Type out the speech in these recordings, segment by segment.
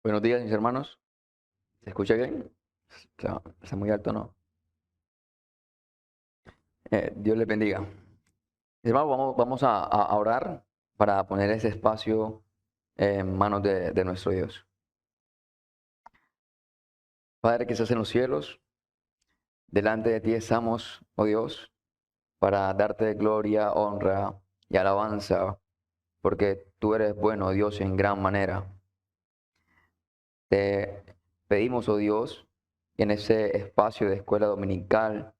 Buenos días, mis hermanos. ¿Se escucha bien? Está muy alto, ¿no? Dios les bendiga. Mis hermanos, vamos a orar para poner ese espacio en manos de nuestro Dios. Padre que estás en los cielos, delante de ti estamos, oh Dios, para darte gloria, honra y alabanza, porque tú eres bueno, Dios, en gran manera. Te pedimos, oh Dios, que en ese espacio de escuela dominical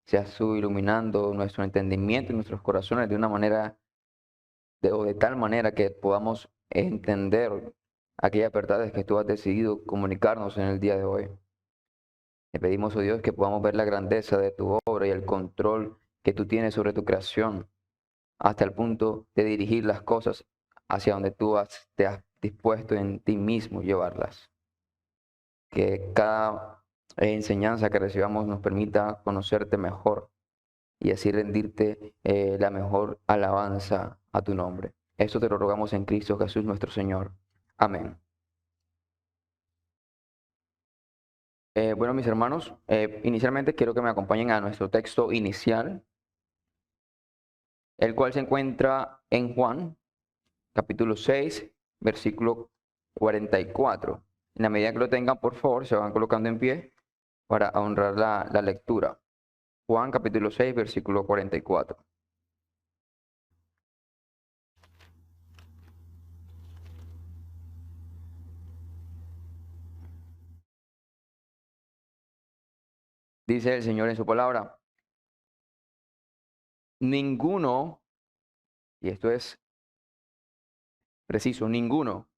seas tú iluminando nuestro entendimiento y nuestros corazones de una manera o de tal manera que podamos entender aquellas verdades que tú has decidido comunicarnos en el día de hoy. Te pedimos, oh Dios, que podamos ver la grandeza de tu obra y el control que tú tienes sobre tu creación, hasta el punto de dirigir las cosas hacia donde te has dispuesto en ti mismo llevarlas. Que cada enseñanza que recibamos nos permita conocerte mejor y así rendirte la mejor alabanza a tu nombre. Esto te lo rogamos en Cristo Jesús nuestro Señor. Amén. Bueno, mis hermanos, inicialmente quiero que me acompañen a nuestro texto inicial, el cual se encuentra en Juan, capítulo 6, versículo 44. En la medida que lo tengan, por favor, se van colocando en pie para honrar la lectura. Juan, capítulo 6, versículo 44. Dice el Señor en su palabra: ninguno, y esto es preciso, ninguno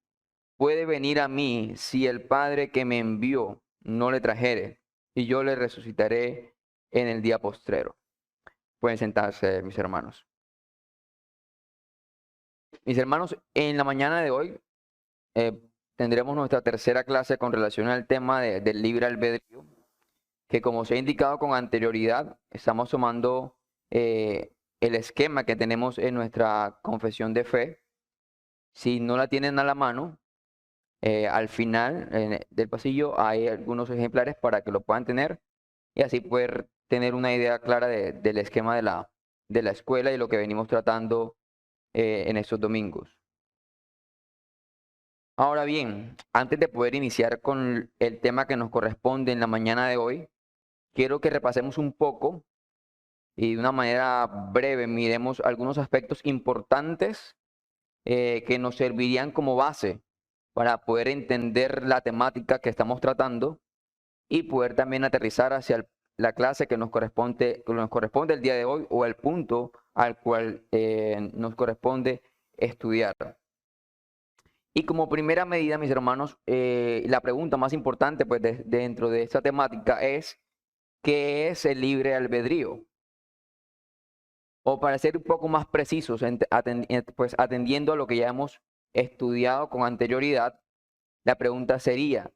puede venir a mí si el Padre que me envió no le trajere, y yo le resucitaré en el día postrero. Pueden sentarse, mis hermanos. Mis hermanos, en la mañana de hoy eh, tendremos nuestra tercera clase con relación al tema del libre albedrío, que como se ha indicado con anterioridad, estamos tomando el esquema que tenemos en nuestra confesión de fe. Si no la tienen a la mano, al final del pasillo hay algunos ejemplares para que lo puedan tener y así poder tener una idea clara del esquema de la escuela y lo que venimos tratando en estos domingos. Ahora bien, antes de poder iniciar con el tema que nos corresponde en la mañana de hoy, quiero que repasemos un poco y de una manera breve miremos algunos aspectos importantes que nos servirían como base para poder entender la temática que estamos tratando y poder también aterrizar hacia la clase que nos corresponde el día de hoy o el punto al cual nos corresponde estudiar. Y como primera medida, mis hermanos, la pregunta más importante pues, dentro de esta temática es: ¿qué es el libre albedrío? O para ser un poco más precisos, pues atendiendo a lo que ya hemos estudiado con anterioridad, la pregunta sería: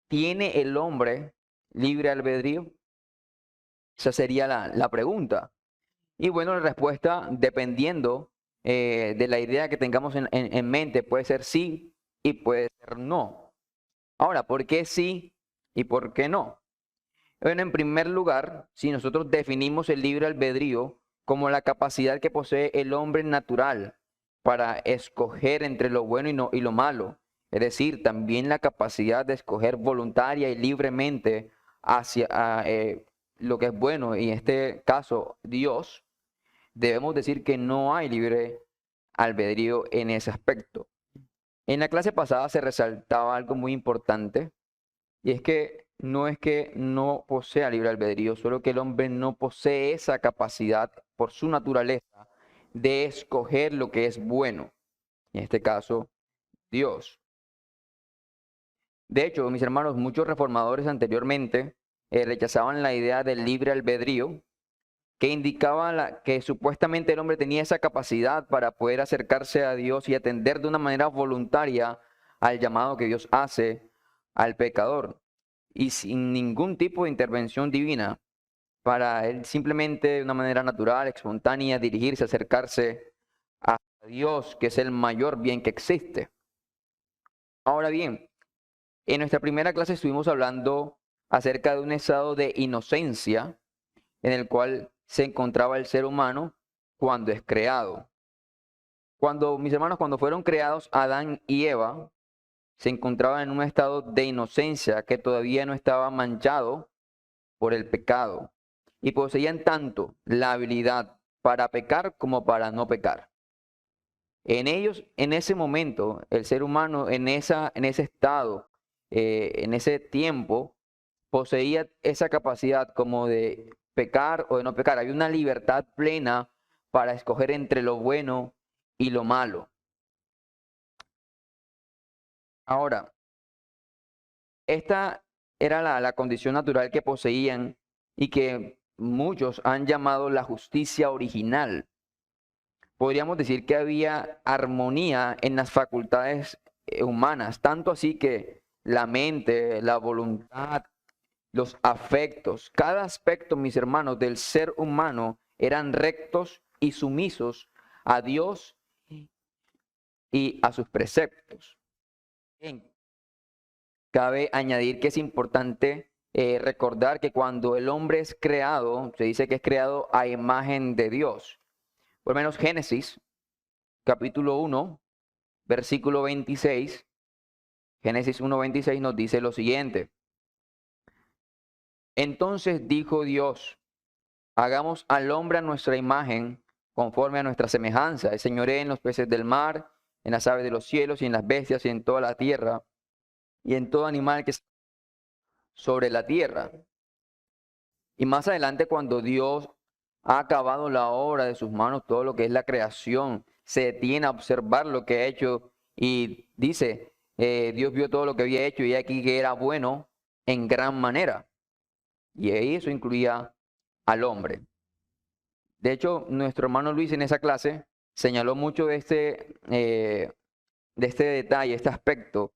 ¿tiene el hombre libre albedrío? Esa sería la pregunta. Y bueno, la respuesta, dependiendo de la idea que tengamos en mente, puede ser sí y puede ser no. Ahora, ¿por qué sí y por qué no? Bueno, en primer lugar, si nosotros definimos el libre albedrío como la capacidad que posee el hombre natural para escoger entre lo bueno y lo malo, es decir, también la capacidad de escoger voluntaria y libremente hacia lo que es bueno, y en este caso Dios, debemos decir que no hay libre albedrío en ese aspecto. En la clase pasada se resaltaba algo muy importante, y es que no posea libre albedrío, solo que el hombre no posee esa capacidad por su naturaleza de escoger lo que es bueno, en este caso Dios. De hecho, mis hermanos, muchos reformadores anteriormente rechazaban la idea del libre albedrío, que indicaba que supuestamente el hombre tenía esa capacidad para poder acercarse a Dios y atender de una manera voluntaria al llamado que Dios hace al pecador, y sin ningún tipo de intervención divina, para él simplemente de una manera natural, espontánea, dirigirse, acercarse a Dios, que es el mayor bien que existe. Ahora bien, En nuestra primera clase estuvimos hablando acerca de un estado de inocencia en el cual se encontraba el ser humano cuando es creado. Mis hermanos, cuando fueron creados Adán y Eva, se encontraban en un estado de inocencia que todavía no estaba manchado por el pecado y poseían tanto la habilidad para pecar como para no pecar. En ellos, en ese momento, el ser humano en ese estado, en ese tiempo, poseía esa capacidad como de pecar o de no pecar. Había una libertad plena para escoger entre lo bueno y lo malo. Ahora, esta era la condición natural que poseían y que muchos han llamado la justicia original. Podríamos decir que había armonía en las facultades humanas, tanto así que la mente, la voluntad, los afectos, cada aspecto, mis hermanos, del ser humano eran rectos y sumisos a Dios y a sus preceptos. Bien. Cabe añadir que es importante recordar que cuando el hombre es creado, se dice que es creado a imagen de Dios. Por lo menos Génesis, capítulo 1, versículo 26, Génesis 1:26 nos dice lo siguiente. Entonces dijo Dios, hagamos al hombre a nuestra imagen, conforme a nuestra semejanza, y señoree en los peces del mar, en las aves de los cielos, y en las bestias, y en toda la tierra, y en todo animal que es sobre la tierra. Y más adelante, cuando Dios ha acabado la obra de sus manos, todo lo que es la creación, se detiene a observar lo que ha hecho y dice, Dios vio todo lo que había hecho y aquí que era bueno en gran manera. Y eso incluía al hombre. De hecho, nuestro hermano Luis en esa clase señaló mucho de este detalle, este aspecto,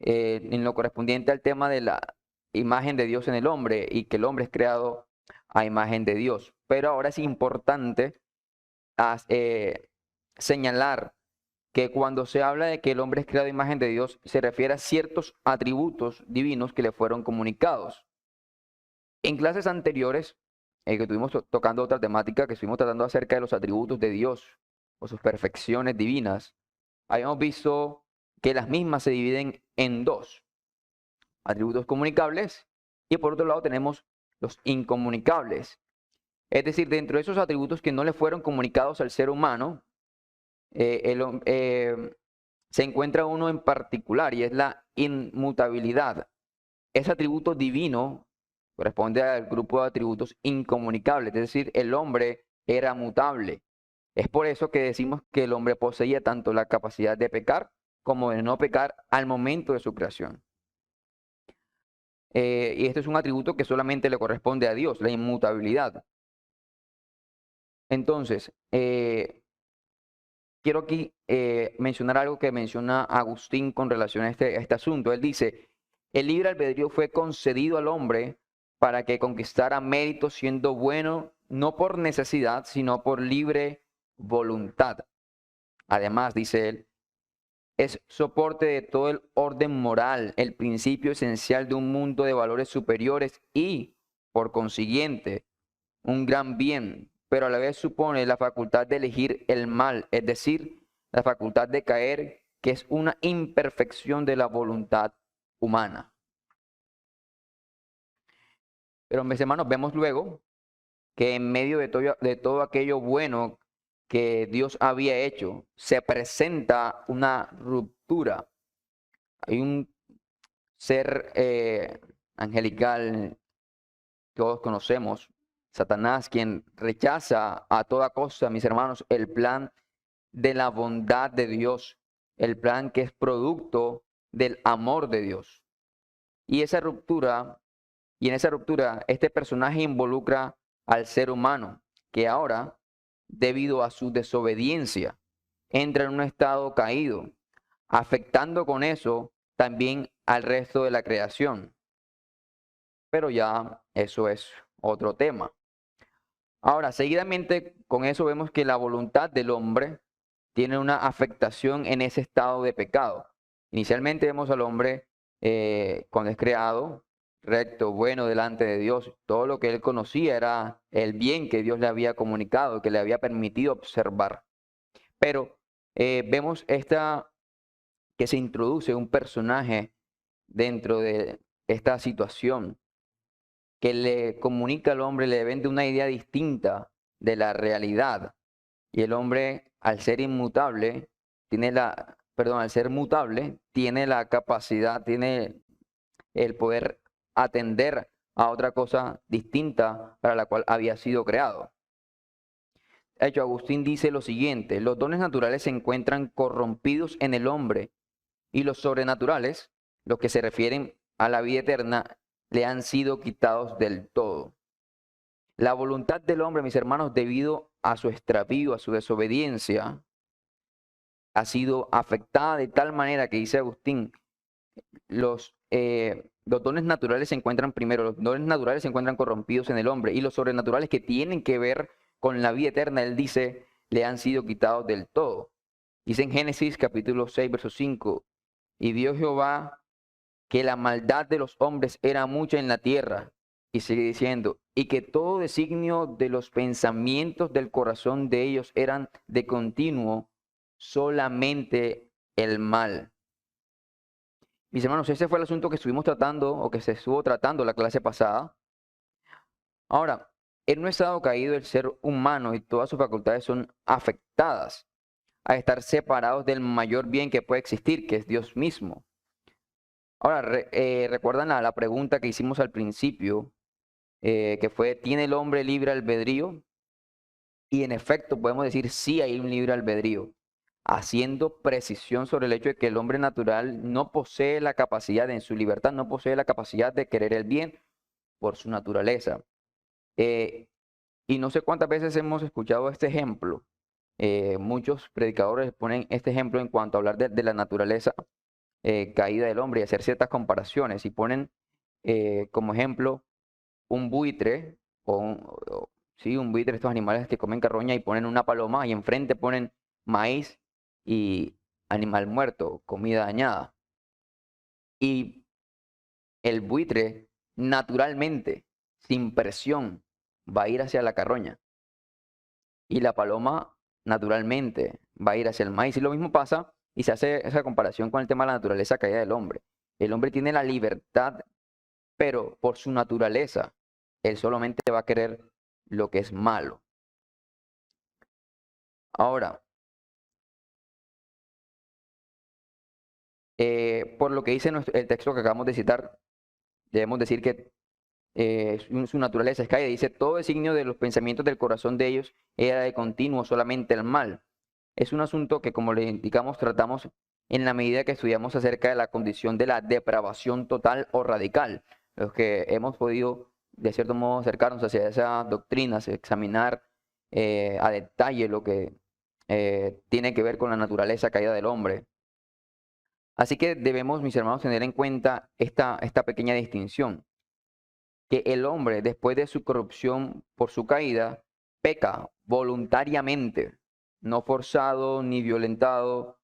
en lo correspondiente al tema de la imagen de Dios en el hombre y que el hombre es creado a imagen de Dios. Pero ahora es importante señalar que cuando se habla de que el hombre es creado a imagen de Dios, se refiere a ciertos atributos divinos que le fueron comunicados. En clases anteriores, que estuvimos tocando otra temática, que estuvimos tratando acerca de los atributos de Dios o sus perfecciones divinas, habíamos visto que las mismas se dividen en dos: atributos comunicables y por otro lado tenemos los incomunicables. Es decir, dentro de esos atributos que no le fueron comunicados al ser humano, se encuentra uno en particular y es la inmutabilidad. Ese atributo divino corresponde al grupo de atributos incomunicables, es decir, el hombre era mutable. Es por eso que decimos que el hombre poseía tanto la capacidad de pecar como de no pecar al momento de su creación. Y este es un atributo que solamente le corresponde a Dios, la inmutabilidad. Entonces, quiero aquí mencionar algo que menciona Agustín con relación a este asunto. Él dice, el libre albedrío fue concedido al hombre para que conquistara mérito siendo bueno, no por necesidad, sino por libre voluntad. Además, dice él, es soporte de todo el orden moral, el principio esencial de un mundo de valores superiores y, por consiguiente, un gran bien, pero a la vez supone la facultad de elegir el mal, es decir, la facultad de caer, que es una imperfección de la voluntad humana. Pero mis hermanos, vemos luego que en medio de todo aquello bueno que Dios había hecho, se presenta una ruptura. Hay un ser angelical, todos conocemos, Satanás, quien rechaza a toda costa, mis hermanos, el plan de la bondad de Dios, el plan que es producto del amor de Dios. Y en esa ruptura, este personaje involucra al ser humano, que ahora, debido a su desobediencia, entra en un estado caído, afectando con eso también al resto de la creación. Pero ya eso es otro tema. Ahora, seguidamente con eso vemos que la voluntad del hombre tiene una afectación en ese estado de pecado. Inicialmente vemos al hombre cuando es creado, recto, bueno delante de Dios. Todo lo que él conocía era el bien que Dios le había comunicado, que le había permitido observar. Pero vemos que se introduce un personaje dentro de esta situación que le comunica al hombre, le vende una idea distinta de la realidad. Y el hombre, al ser inmutable, al ser mutable, tiene la capacidad, tiene el poder atender a otra cosa distinta para la cual había sido creado. De hecho, Agustín dice lo siguiente: los dones naturales se encuentran corrompidos en el hombre y los sobrenaturales, los que se refieren a la vida eterna, le han sido quitados del todo. La voluntad del hombre, mis hermanos, debido a su extravío, a su desobediencia, ha sido afectada de tal manera que, dice Agustín, los dones naturales se encuentran primero, los dones naturales se encuentran corrompidos en el hombre, y los sobrenaturales que tienen que ver con la vida eterna, él dice, le han sido quitados del todo. Dice en Génesis capítulo 6, verso 5, y vio Jehová que la maldad de los hombres era mucha en la tierra, y sigue diciendo, y que todo designio de los pensamientos del corazón de ellos eran de continuo solamente el mal. Mis hermanos, ese fue el asunto que estuvimos tratando o que se estuvo tratando la clase pasada. Ahora, en un estado caído, el ser humano y todas sus facultades son afectadas a estar separados del mayor bien que puede existir, que es Dios mismo. Ahora, ¿recuerdan la pregunta que hicimos al principio? Que fue, ¿tiene el hombre libre albedrío? Y en efecto, podemos decir, sí hay un libre albedrío, haciendo precisión sobre el hecho de que el hombre natural no posee la capacidad, en su libertad, no posee la capacidad de querer el bien por su naturaleza. Y no sé cuántas veces hemos escuchado este ejemplo. Muchos predicadores ponen este ejemplo en cuanto a hablar de la naturaleza caída del hombre y hacer ciertas comparaciones. Y ponen como ejemplo un buitre, sí, un buitre, estos animales que comen carroña, y ponen una paloma y enfrente ponen maíz y animal muerto, comida dañada. Y el buitre naturalmente, sin presión, va a ir hacia la carroña. Y la paloma naturalmente va a ir hacia el maíz. Y lo mismo pasa y se hace esa comparación con el tema de la naturaleza caída del hombre. El hombre tiene la libertad, pero por su naturaleza, él solamente va a querer lo que es malo. Ahora, por lo que dice el texto que acabamos de citar, debemos decir que su naturaleza es caída. Dice, todo designio de los pensamientos del corazón de ellos era de continuo solamente el mal. Es un asunto que, como le indicamos, tratamos en la medida que estudiamos acerca de la condición de la depravación total o radical. Los que hemos podido, de cierto modo, acercarnos hacia esas doctrinas, examinar a detalle lo que tiene que ver con la naturaleza caída del hombre. Así que debemos, mis hermanos, tener en cuenta esta pequeña distinción, que el hombre, después de su corrupción por su caída, peca voluntariamente, no forzado ni violentado,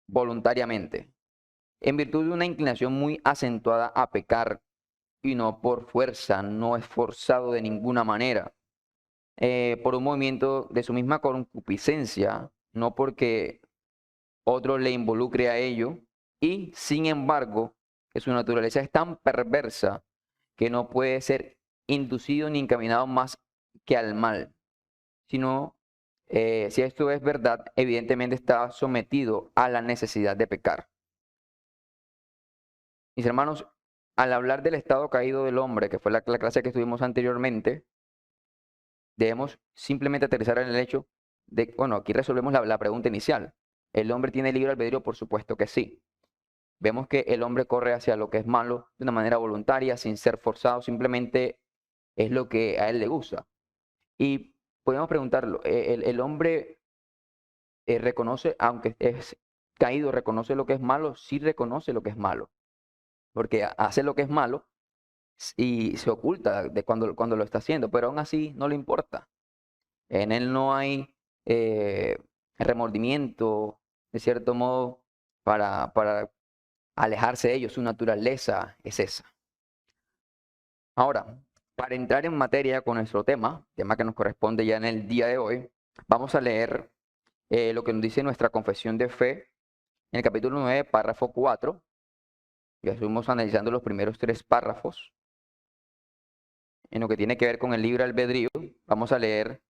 voluntariamente, en virtud de una inclinación muy acentuada a pecar, y no por fuerza, no es forzado de ninguna manera, por un movimiento de su misma concupiscencia, no porque otro le involucre a ello, y sin embargo, que su naturaleza es tan perversa que no puede ser inducido ni encaminado más que al mal, sino, si esto es verdad, evidentemente está sometido a la necesidad de pecar. Mis hermanos, al hablar del estado caído del hombre, que fue la clase que estuvimos anteriormente, debemos simplemente aterrizar en el hecho de, bueno, aquí resolvemos la pregunta inicial. ¿El hombre tiene libre albedrío? Por supuesto que sí. Vemos que el hombre corre hacia lo que es malo de una manera voluntaria, sin ser forzado, simplemente es lo que a él le gusta. Y podemos preguntarlo, ¿el hombre reconoce, aunque es caído, reconoce lo que es malo? Sí reconoce lo que es malo, porque hace lo que es malo y se oculta de cuando lo está haciendo, pero aún así no le importa. En él no hay remordimiento, de cierto modo, para alejarse de ellos. Su naturaleza es esa. Ahora, para entrar en materia con nuestro tema que nos corresponde ya en el día de hoy, vamos a leer lo que nos dice nuestra confesión de fe en el capítulo 9, párrafo 4. Ya estuvimos analizando los primeros 3 párrafos. En lo que tiene que ver con el libre albedrío, vamos a leer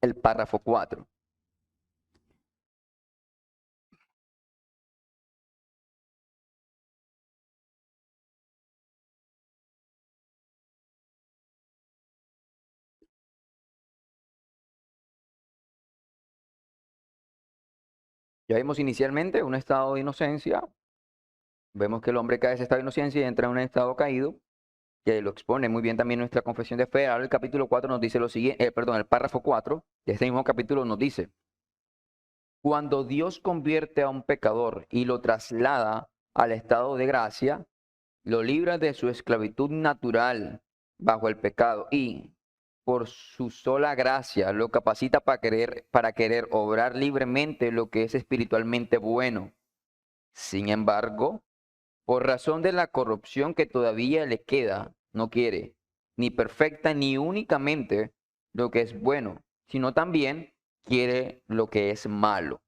el párrafo 4. Ya vimos inicialmente un estado de inocencia. Vemos que el hombre cae de ese estado de inocencia y entra en un estado caído, que lo expone muy bien también nuestra confesión de fe. Ahora el capítulo 4 nos dice lo siguiente, el párrafo 4 de este mismo capítulo nos dice: cuando Dios convierte a un pecador y lo traslada al estado de gracia, lo libra de su esclavitud natural bajo el pecado y, por su sola gracia, lo capacita para querer obrar libremente lo que es espiritualmente bueno. Sin embargo, por razón de la corrupción que todavía le queda, no quiere, ni perfecta ni únicamente lo que es bueno, sino también quiere lo que es malo.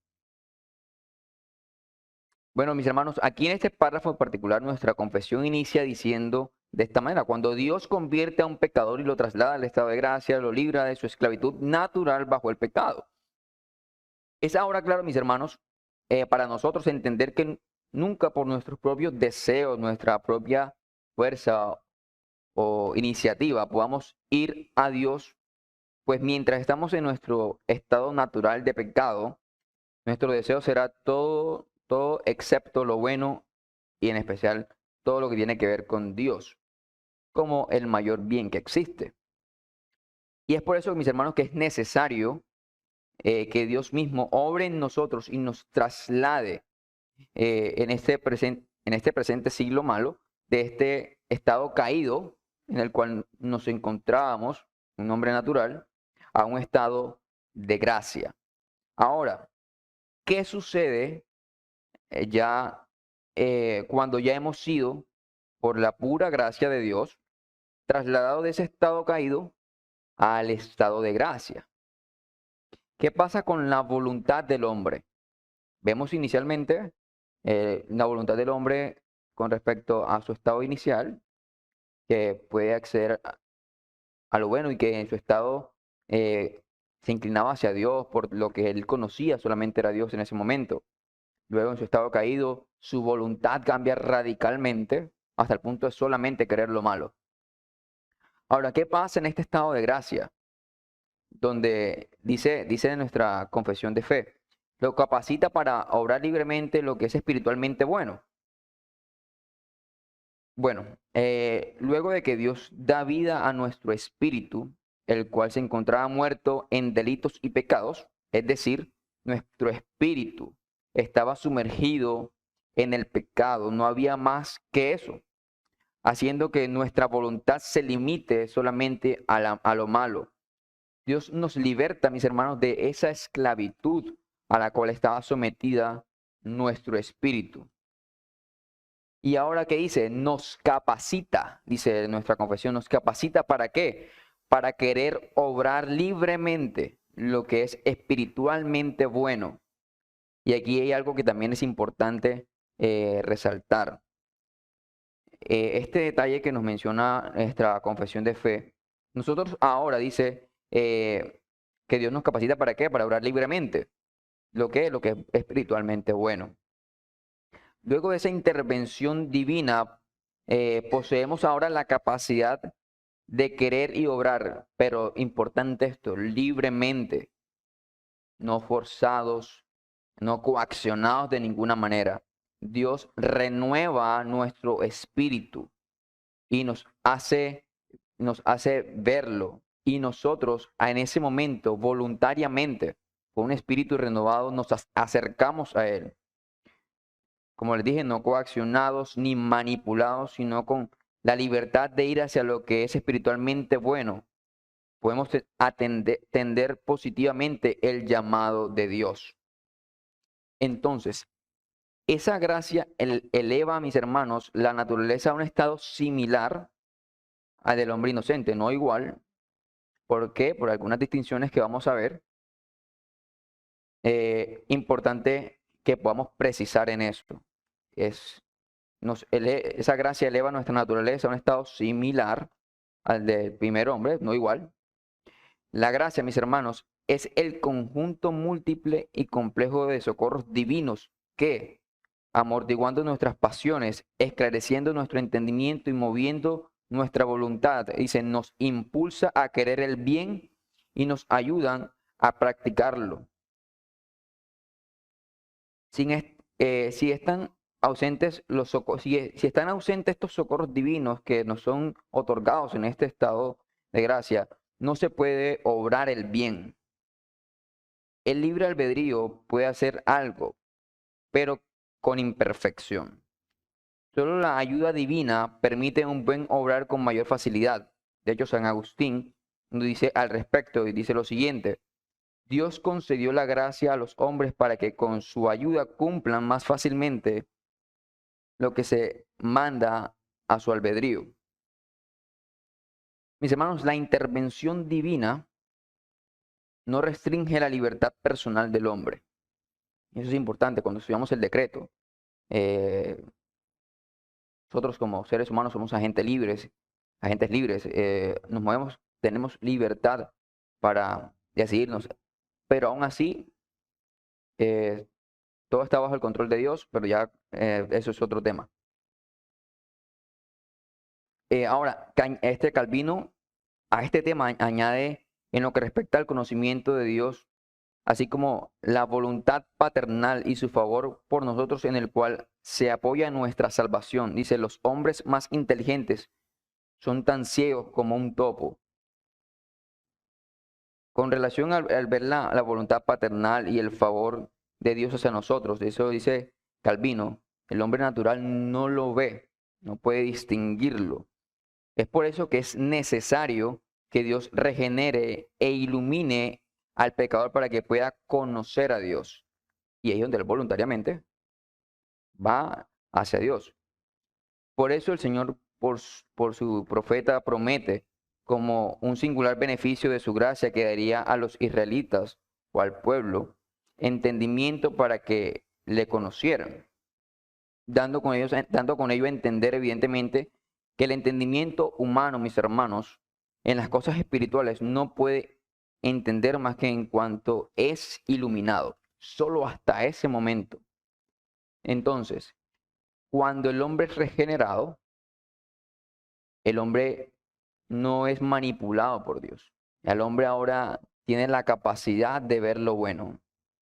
Bueno, mis hermanos, aquí en este párrafo en particular nuestra confesión inicia diciendo de esta manera: cuando Dios convierte a un pecador y lo traslada al estado de gracia, lo libra de su esclavitud natural bajo el pecado. Es ahora claro, mis hermanos, para nosotros entender que nunca por nuestros propios deseos, nuestra propia fuerza o iniciativa podamos ir a Dios, pues mientras estamos en nuestro estado natural de pecado, nuestro deseo será todo excepto lo bueno y en especial todo lo que tiene que ver con Dios, como el mayor bien que existe. Y es por eso, mis hermanos, que es necesario que Dios mismo obre en nosotros y nos traslade en este presente siglo malo, de este estado caído en el cual nos encontrábamos, un hombre natural, a un estado de gracia. Ahora, ¿qué sucede cuando ya hemos sido, por la pura gracia de Dios, trasladados de ese estado caído al estado de gracia? ¿Qué pasa con la voluntad del hombre? Vemos inicialmente la voluntad del hombre con respecto a su estado inicial, que puede acceder a lo bueno y que en su estado se inclinaba hacia Dios por lo que él conocía, solamente era Dios en ese momento. Luego en su estado caído, su voluntad cambia radicalmente hasta el punto de solamente querer lo malo. Ahora, ¿qué pasa en este estado de gracia? Donde dice nuestra confesión de fe, lo capacita para obrar libremente lo que es espiritualmente bueno. Bueno, luego de que Dios da vida a nuestro espíritu, el cual se encontraba muerto en delitos y pecados, es decir, nuestro espíritu estaba sumergido en el pecado, no había más que eso, haciendo que nuestra voluntad se limite solamente a lo malo. Dios nos liberta, mis hermanos, de esa esclavitud a la cual estaba sometida nuestro espíritu. Y ahora, ¿qué dice? Nos capacita, dice nuestra confesión, nos capacita ¿para qué? Para querer obrar libremente lo que es espiritualmente bueno. Y aquí hay algo que también es importante resaltar. Este detalle que nos menciona nuestra confesión de fe, nosotros ahora dice que Dios nos capacita ¿para qué? Para obrar libremente lo que es espiritualmente bueno. Luego de esa intervención divina, poseemos ahora la capacidad de querer y obrar, pero importante esto, libremente, no forzados, no coaccionados de ninguna manera. Dios renueva nuestro espíritu y nos hace verlo. Y nosotros en ese momento, voluntariamente, con un espíritu renovado, nos acercamos a Él. Como les dije, no coaccionados ni manipulados, sino con la libertad de ir hacia lo que es espiritualmente bueno. Podemos atender positivamente el llamado de Dios. Entonces, Esa gracia eleva, mis hermanos, la naturaleza a un estado similar al del hombre inocente, no igual. ¿Por qué? Por algunas distinciones que vamos a ver. Importante que podamos precisar en esto. Esa gracia eleva nuestra naturaleza a un estado similar al del primer hombre, no igual. La gracia, mis hermanos, es el conjunto múltiple y complejo de socorros divinos que, amortiguando nuestras pasiones, esclareciendo nuestro entendimiento y moviendo nuestra voluntad, dice, nos impulsa a querer el bien y nos ayudan a practicarlo. Si están ausentes si están ausentes estos socorros divinos que nos son otorgados en este estado de gracia, no se puede obrar el bien. El libre albedrío puede hacer algo, pero con imperfección. Solo la ayuda divina permite un buen obrar con mayor facilidad. De hecho, San Agustín nos dice al respecto y dice lo siguiente: Dios concedió la gracia a los hombres para que con su ayuda cumplan más fácilmente lo que se manda a su albedrío. Mis hermanos, la intervención divina no restringe la libertad personal del hombre. Eso es importante cuando estudiamos el decreto. Nosotros como seres humanos somos agentes libres, nos movemos, tenemos libertad para decidirnos, pero aún así eh, todo está bajo el control de Dios, pero ya eso es otro tema. Ahora, Calvino a este tema añade en lo que respecta al conocimiento de Dios, así como la voluntad paternal y su favor por nosotros en el cual se apoya nuestra salvación. Dice, los hombres más inteligentes son tan ciegos como un topo. Con relación al ver la voluntad paternal y el favor de Dios hacia nosotros, eso dice Calvino, el hombre natural no lo ve, no puede distinguirlo. Es por eso que es necesario que Dios regenere e ilumine al pecador para que pueda conocer a Dios. Y ahí es donde él voluntariamente va hacia Dios. Por eso el Señor, por su profeta, promete como un singular beneficio de su gracia que daría a los israelitas o al pueblo entendimiento para que le conocieran, dando con ello a entender evidentemente que el entendimiento humano, mis hermanos, en las cosas espirituales no puede entender más que en cuanto es iluminado, solo hasta ese momento. Entonces, cuando el hombre es regenerado, el hombre no es manipulado por Dios. El hombre ahora tiene la capacidad de ver lo bueno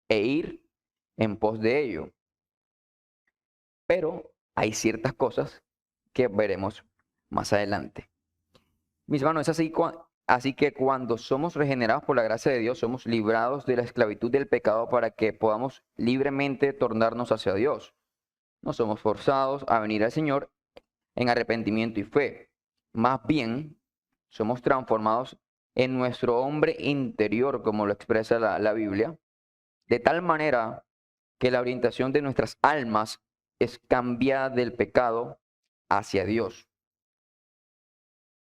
e ir en pos de ello. Pero hay ciertas cosas que veremos más adelante. Mis hermanos, es así que cuando somos regenerados por la gracia de Dios, somos librados de la esclavitud del pecado para que podamos libremente tornarnos hacia Dios. No somos forzados a venir al Señor en arrepentimiento y fe. Más bien, somos transformados en nuestro hombre interior, como lo expresa la Biblia, de tal manera que la orientación de nuestras almas es cambiada del pecado hacia Dios.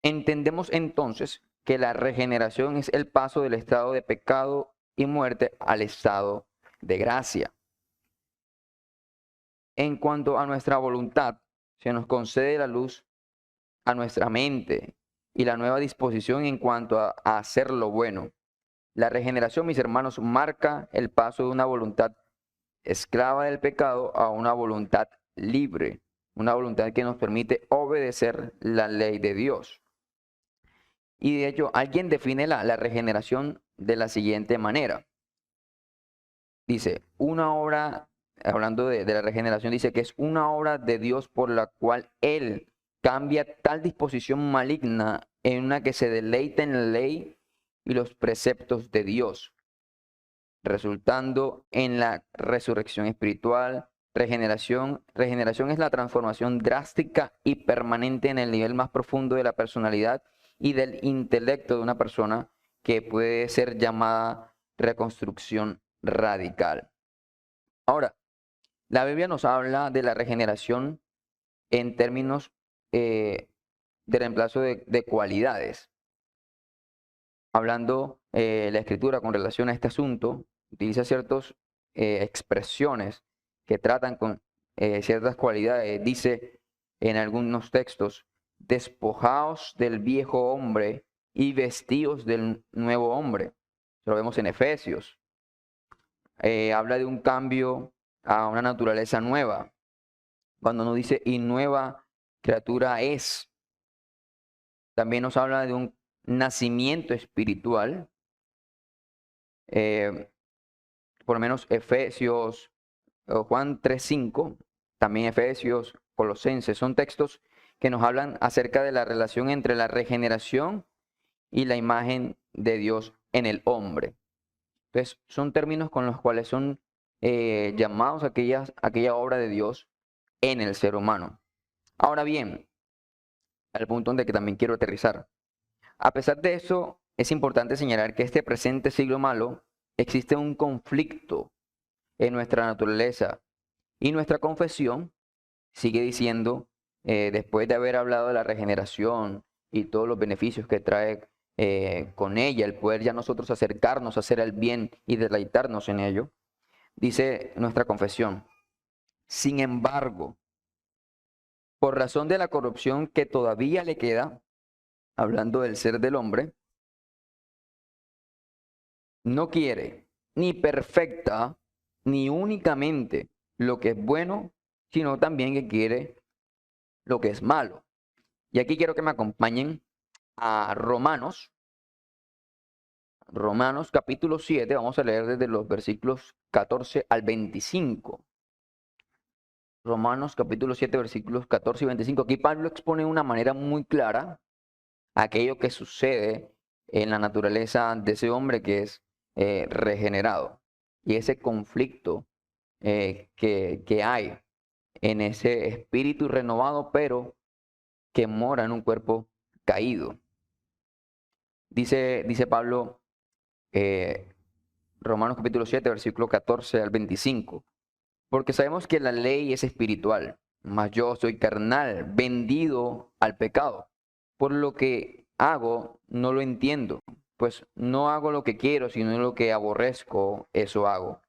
Entendemos entonces que la regeneración es el paso del estado de pecado y muerte al estado de gracia. En cuanto a nuestra voluntad, se nos concede la luz a nuestra mente y la nueva disposición en cuanto a hacer lo bueno. La regeneración, mis hermanos, marca el paso de una voluntad esclava del pecado a una voluntad libre, una voluntad que nos permite obedecer la ley de Dios. Y de hecho, alguien define la regeneración de la siguiente manera. Dice, una obra, hablando de la regeneración, dice que es una obra de Dios por la cual Él cambia tal disposición maligna en una que se deleita en la ley y los preceptos de Dios, resultando en la resurrección espiritual. Regeneración es la transformación drástica y permanente en el nivel más profundo de la personalidad y del intelecto de una persona, que puede ser llamada reconstrucción radical. Ahora, La Biblia nos habla de la regeneración en términos de reemplazo de cualidades. Hablando la Escritura con relación a este asunto, utiliza ciertas expresiones que tratan con ciertas cualidades. Dice en algunos textos, despojaos del viejo hombre y vestíos del nuevo hombre. Lo vemos en Efesios. Habla de un cambio a una naturaleza nueva. Cuando nos dice, y nueva criatura es. También nos habla de un nacimiento espiritual. Por lo menos Efesios, Juan 3:5, también Efesios, Colosenses, son textos que nos hablan acerca de la relación entre la regeneración y la imagen de Dios en el hombre. Entonces, son términos con los cuales son llamados aquella obra de Dios en el ser humano. Ahora bien, al punto donde que también quiero aterrizar. A pesar de eso, es importante señalar que este presente siglo malo existe un conflicto en nuestra naturaleza y nuestra confesión sigue diciendo, después de haber hablado de la regeneración y todos los beneficios que trae con ella, el poder ya nosotros acercarnos a hacer el bien y deleitarnos en ello, dice nuestra confesión, sin embargo, por razón de la corrupción que todavía le queda, hablando del ser del hombre, no quiere ni perfecta ni únicamente lo que es bueno, sino también que quiere lo que es malo. Y aquí quiero que me acompañen a Romanos capítulo 7, vamos a leer desde los versículos 14 al 25. Romanos capítulo 7, versículos 14 y 25. Aquí Pablo expone de una manera muy clara aquello que sucede en la naturaleza de ese hombre que es regenerado y ese conflicto que hay en ese espíritu renovado, pero que mora en un cuerpo caído. Dice Pablo, Romanos capítulo 7, versículo 14 al 25, porque sabemos que la ley es espiritual, mas yo soy carnal, vendido al pecado. Por lo que hago, no lo entiendo, pues no hago lo que quiero, sino lo que aborrezco, eso hago.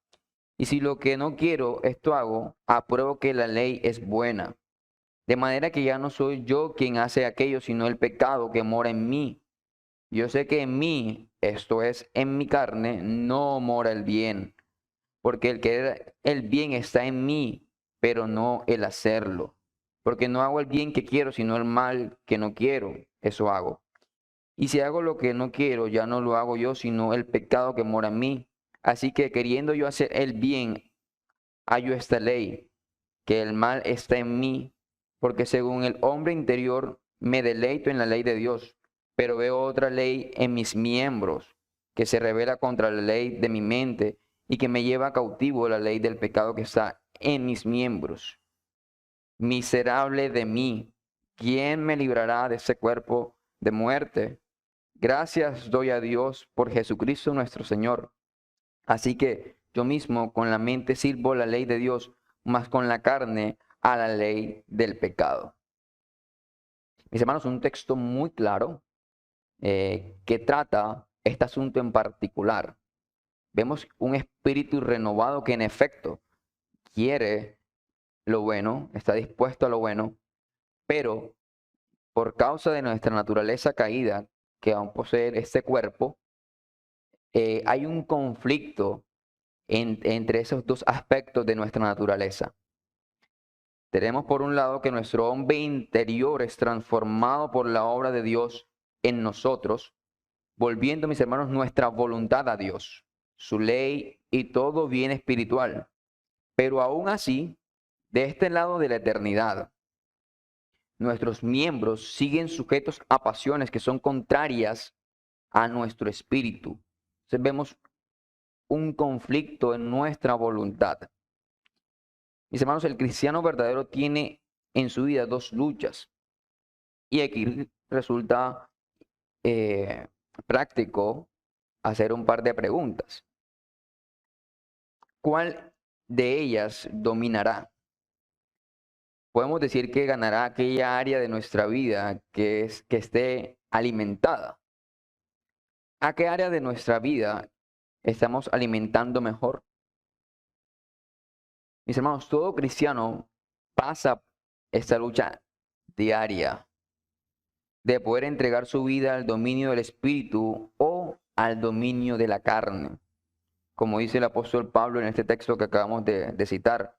Y si lo que no quiero, esto hago, apruebo que la ley es buena. De manera que ya no soy yo quien hace aquello, sino el pecado que mora en mí. Yo sé que en mí, esto es, en mi carne, no mora el bien, porque el querer el bien está en mí, pero no el hacerlo. Porque no hago el bien que quiero, sino el mal que no quiero, eso hago. Y si hago lo que no quiero, ya no lo hago yo, sino el pecado que mora en mí. Así que queriendo yo hacer el bien, hallo esta ley, que el mal está en mí, porque según el hombre interior me deleito en la ley de Dios, pero veo otra ley en mis miembros, que se revela contra la ley de mi mente y que me lleva cautivo la ley del pecado que está en mis miembros. Miserable de mí, ¿quién me librará de ese cuerpo de muerte? Gracias doy a Dios por Jesucristo nuestro Señor. Así que yo mismo con la mente sirvo la ley de Dios, mas con la carne a la ley del pecado. Mis hermanos, un texto muy claro que trata este asunto en particular. Vemos un espíritu renovado que en efecto quiere lo bueno, está dispuesto a lo bueno, pero por causa de nuestra naturaleza caída que aún posee este cuerpo, hay un conflicto entre esos dos aspectos de nuestra naturaleza. Tenemos por un lado que nuestro hombre interior es transformado por la obra de Dios en nosotros, volviendo, mis hermanos, nuestra voluntad a Dios, su ley y todo bien espiritual. Pero aún así, de este lado de la eternidad, nuestros miembros siguen sujetos a pasiones que son contrarias a nuestro espíritu. Entonces vemos un conflicto en nuestra voluntad. Mis hermanos, el cristiano verdadero tiene en su vida dos luchas. Y aquí resulta práctico hacer un par de preguntas. ¿Cuál de ellas dominará. Podemos decir que ganará aquella área de nuestra vida que esté alimentada. ¿A qué área de nuestra vida estamos alimentando mejor? Mis hermanos, todo cristiano pasa esta lucha diaria de poder entregar su vida al dominio del espíritu o al dominio de la carne. Como dice el apóstol Pablo en este texto que acabamos de citar,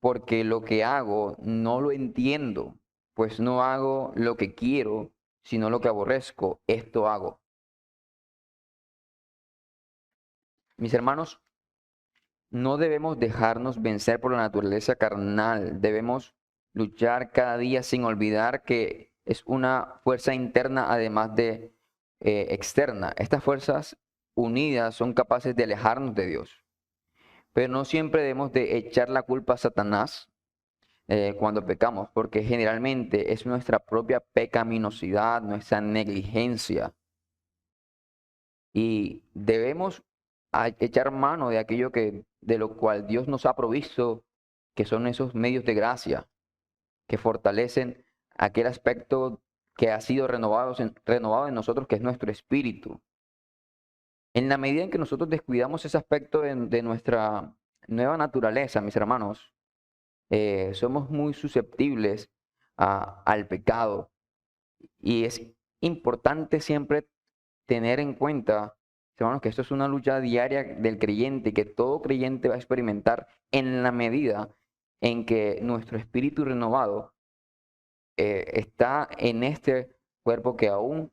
porque lo que hago no lo entiendo, pues no hago lo que quiero, sino lo que aborrezco, esto hago. Mis hermanos, no debemos dejarnos vencer por la naturaleza carnal, debemos luchar cada día sin olvidar que es una fuerza interna además de externa. Estas fuerzas unidas son capaces de alejarnos de Dios, pero no siempre debemos de echar la culpa a Satanás cuando pecamos, porque generalmente es nuestra propia pecaminosidad, nuestra negligencia. Y debemos echar mano de aquello de lo cual Dios nos ha provisto, que son esos medios de gracia, que fortalecen aquel aspecto que ha sido renovado en nosotros, que es nuestro espíritu. En la medida en que nosotros descuidamos ese aspecto de nuestra nueva naturaleza, mis hermanos, somos muy susceptibles al pecado. Y es importante siempre tener en cuenta, hermanos, que esto es una lucha diaria del creyente, que todo creyente va a experimentar en la medida en que nuestro espíritu renovado está en este cuerpo que aún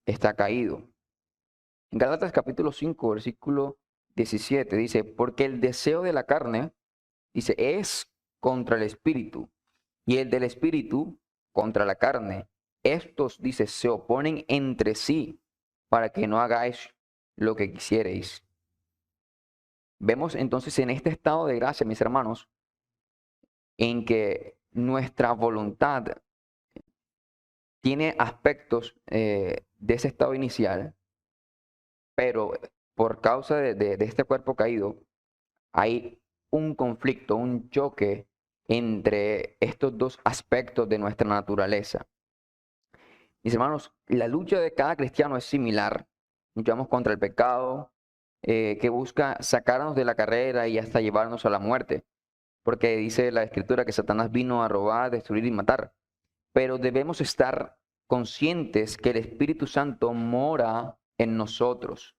está caído. En Gálatas capítulo 5, versículo 17 dice, porque el deseo de la carne, dice, es contra el espíritu, y el del espíritu contra la carne. Estos, dice, se oponen entre sí para que no hagáis lo que quisierais. Vemos entonces en este estado de gracia, mis hermanos, en que nuestra voluntad tiene aspectos de ese estado inicial, pero por causa de este cuerpo caído, hay un conflicto, un choque entre estos dos aspectos de nuestra naturaleza. Mis hermanos, la lucha de cada cristiano es similar. Luchamos contra el pecado que busca sacarnos de la carrera y hasta llevarnos a la muerte, porque dice la Escritura que Satanás vino a robar, destruir y matar. Pero debemos estar conscientes que el Espíritu Santo mora en nosotros,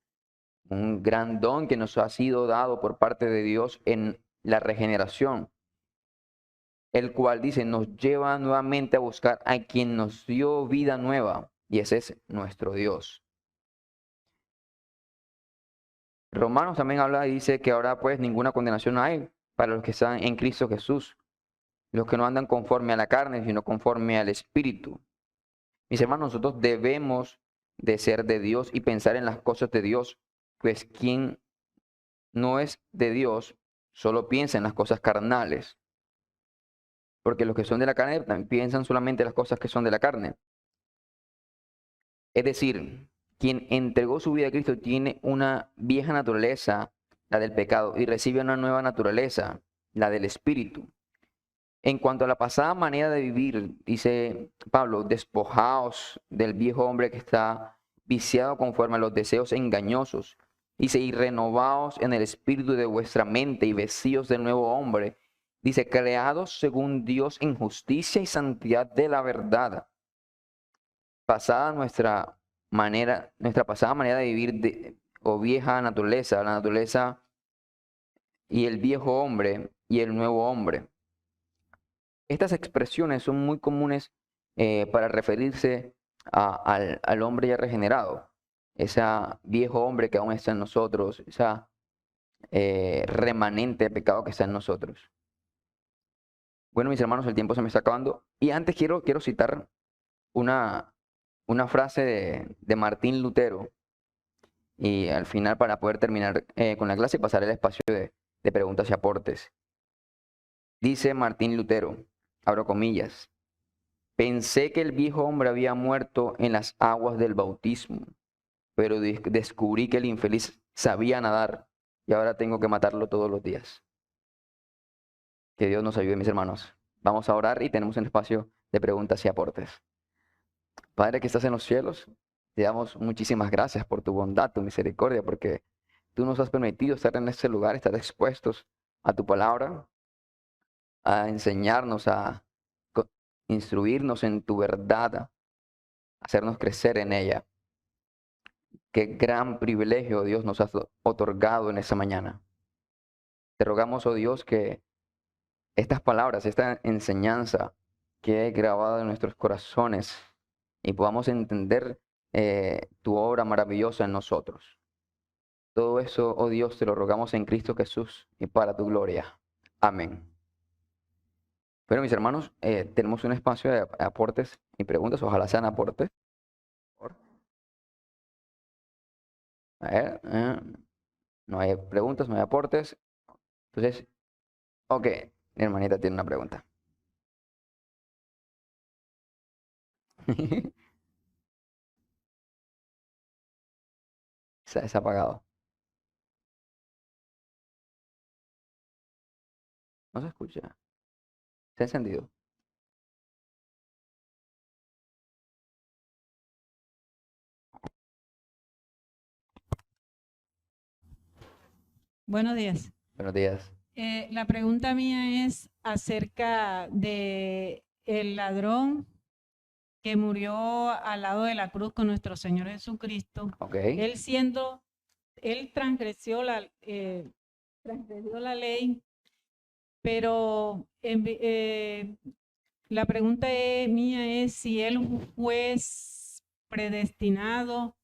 un gran don que nos ha sido dado por parte de Dios en la regeneración, el cual dice nos lleva nuevamente a buscar a quien nos dio vida nueva, y ese es nuestro Dios. Romanos también habla y dice que ahora pues ninguna condenación hay para los que están en Cristo Jesús, los que no andan conforme a la carne, sino conforme al Espíritu. Mis hermanos, nosotros debemos de ser de Dios y pensar en las cosas de Dios, pues quien no es de Dios solo piensa en las cosas carnales, porque los que son de la carne también piensan solamente en las cosas que son de la carne. Es decir, quien entregó su vida a Cristo tiene una vieja naturaleza, la del pecado, y recibe una nueva naturaleza, la del Espíritu. En cuanto a la pasada manera de vivir, dice Pablo, despojaos del viejo hombre que está viciado conforme a los deseos engañosos. Dice, y renovaos en el espíritu de vuestra mente y vestíos del nuevo hombre. Dice, creados según Dios en justicia y santidad de la verdad. Pasada nuestra pasada manera de vivir o vieja naturaleza, la naturaleza y el viejo hombre y el nuevo hombre. Estas expresiones son muy comunes para referirse al hombre ya regenerado, ese viejo hombre que aún está en nosotros, esa remanente de pecado que está en nosotros. Bueno, mis hermanos, el tiempo se me está acabando. Y antes quiero citar una frase de Martín Lutero. Y al final, para poder terminar con la clase y pasar el espacio de preguntas y aportes. Dice Martín Lutero, abro comillas, pensé que el viejo hombre había muerto en las aguas del bautismo, pero descubrí que el infeliz sabía nadar y ahora tengo que matarlo todos los días. Que Dios nos ayude, mis hermanos. Vamos a orar y tenemos un espacio de preguntas y aportes. Padre que estás en los cielos, te damos muchísimas gracias por tu bondad, tu misericordia, porque tú nos has permitido estar en este lugar, estar expuestos a tu palabra, a enseñarnos, a instruirnos en tu verdad, a hacernos crecer en ella. Qué gran privilegio Dios nos has otorgado en esta mañana. Te rogamos, oh Dios, que estas palabras, esta enseñanza quede grabada en nuestros corazones y podamos entender tu obra maravillosa en nosotros. Todo eso, oh Dios, te lo rogamos en Cristo Jesús y para tu gloria. Amén. Bueno, mis hermanos, tenemos un espacio de aportes y preguntas. Ojalá sean aportes. A ver, no hay preguntas, no hay aportes. Entonces, ok, mi hermanita tiene una pregunta. Se ha apagado. No se escucha. Se ha encendido. Buenos días. Buenos días. La pregunta mía es acerca de el ladrón que murió al lado de la cruz con nuestro Señor Jesucristo. Ok. Él transgredió la ley, pero la pregunta mía es si él fue predestinado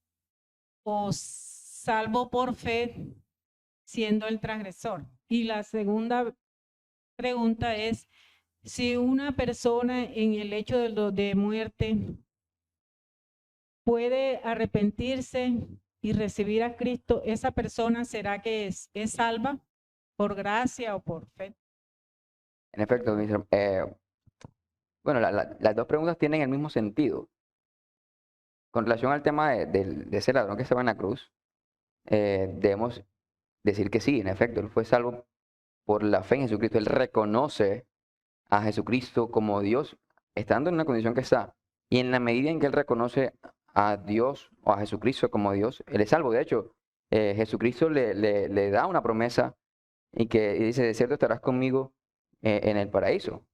o salvo por fe siendo el transgresor. Y la segunda pregunta es si una persona en el hecho de muerte puede arrepentirse y recibir a Cristo, ¿esa persona será que es salva por gracia o por fe? En efecto, bueno, las dos preguntas tienen el mismo sentido. Con relación al tema de ese ladrón que estaba en la cruz, debemos decir que sí, en efecto, él fue salvo por la fe en Jesucristo. Él reconoce a Jesucristo como Dios, estando en una condición que está. Y en la medida en que él reconoce a Dios o a Jesucristo como Dios, él es salvo. De hecho, Jesucristo le da una promesa y dice, de cierto estarás conmigo en el paraíso.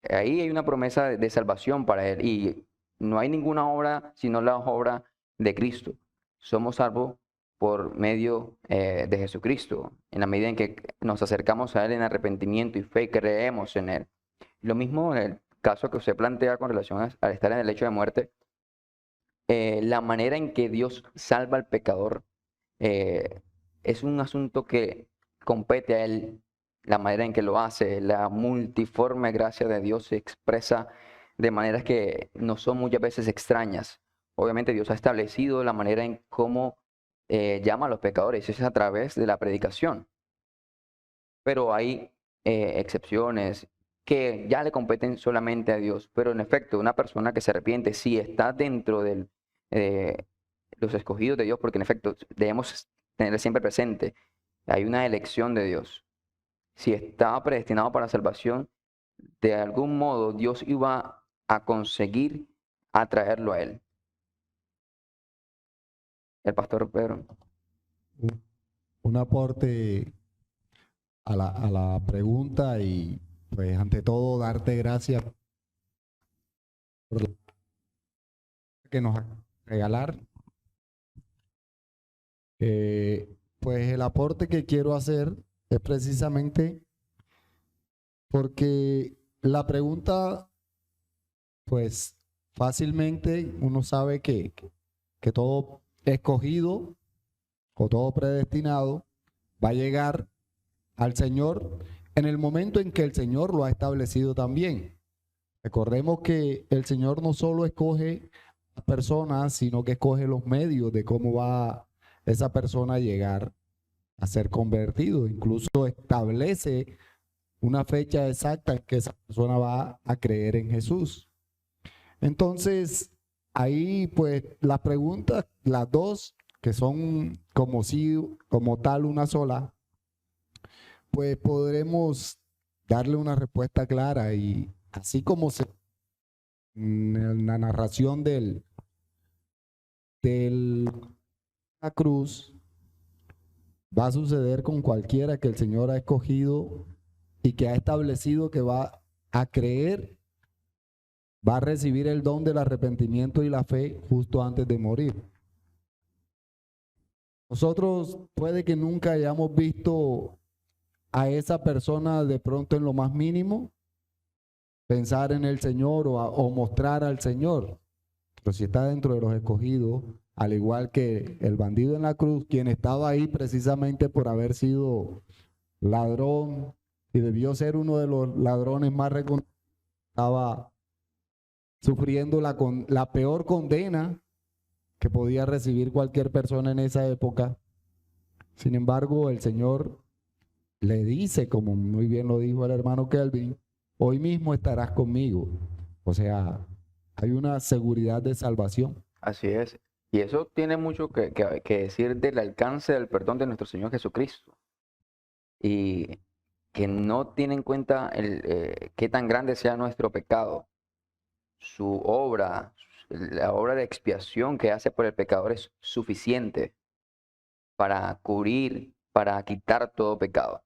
Ahí hay una promesa de salvación para él y no hay ninguna obra sino la obra de Cristo. Somos salvos por medio de Jesucristo, en la medida en que nos acercamos a Él en arrepentimiento y fe y creemos en Él. Lo mismo en el caso que usted plantea con relación al estar en el lecho de muerte, la manera en que Dios salva al pecador es un asunto que compete a Él, la manera en que lo hace, la multiforme gracia de Dios se expresa de maneras que no son muchas veces extrañas. Obviamente Dios ha establecido la manera en cómo llama a los pecadores, es a través de la predicación. Pero hay excepciones que ya le competen solamente a Dios. Pero en efecto, una persona que se arrepiente, si está dentro de los escogidos de Dios, porque en efecto debemos tener siempre presente, hay una elección de Dios. Si estaba predestinado para salvación, de algún modo Dios iba a conseguir atraerlo a Él. El pastor Pedro. Un aporte a la pregunta y pues ante todo darte gracias por la que nos regalar. Pues el aporte que quiero hacer es precisamente porque la pregunta, pues fácilmente uno sabe que todo escogido o todo predestinado va a llegar al Señor en el momento en que el Señor lo ha establecido también. Recordemos que el Señor no solo escoge a personas, sino que escoge los medios de cómo va esa persona a llegar a ser convertido. Incluso establece una fecha exacta en que esa persona va a creer en Jesús. Entonces, ahí pues las preguntas, las dos, que son como tal una sola, pues podremos darle una respuesta clara y así como en la narración de la cruz, va a suceder con cualquiera que el Señor ha escogido y que ha establecido que va a creer, va a recibir el don del arrepentimiento y la fe justo antes de morir. Nosotros puede que nunca hayamos visto a esa persona de pronto en lo más mínimo pensar en el Señor o mostrar al Señor, pero si está dentro de los escogidos, al igual que el bandido en la cruz, quien estaba ahí precisamente por haber sido ladrón y debió ser uno de los ladrones más reconocidos, estaba sufriendo la peor condena que podía recibir cualquier persona en esa época. Sin embargo, el Señor le dice, como muy bien lo dijo el hermano Kelvin, hoy mismo estarás conmigo. O sea, hay una seguridad de salvación. Así es. Y eso tiene mucho que decir del alcance del perdón de nuestro Señor Jesucristo. Y que no tiene en cuenta qué tan grande sea nuestro pecado. Su obra, la obra de expiación que hace por el pecador es suficiente para cubrir, para quitar todo pecado.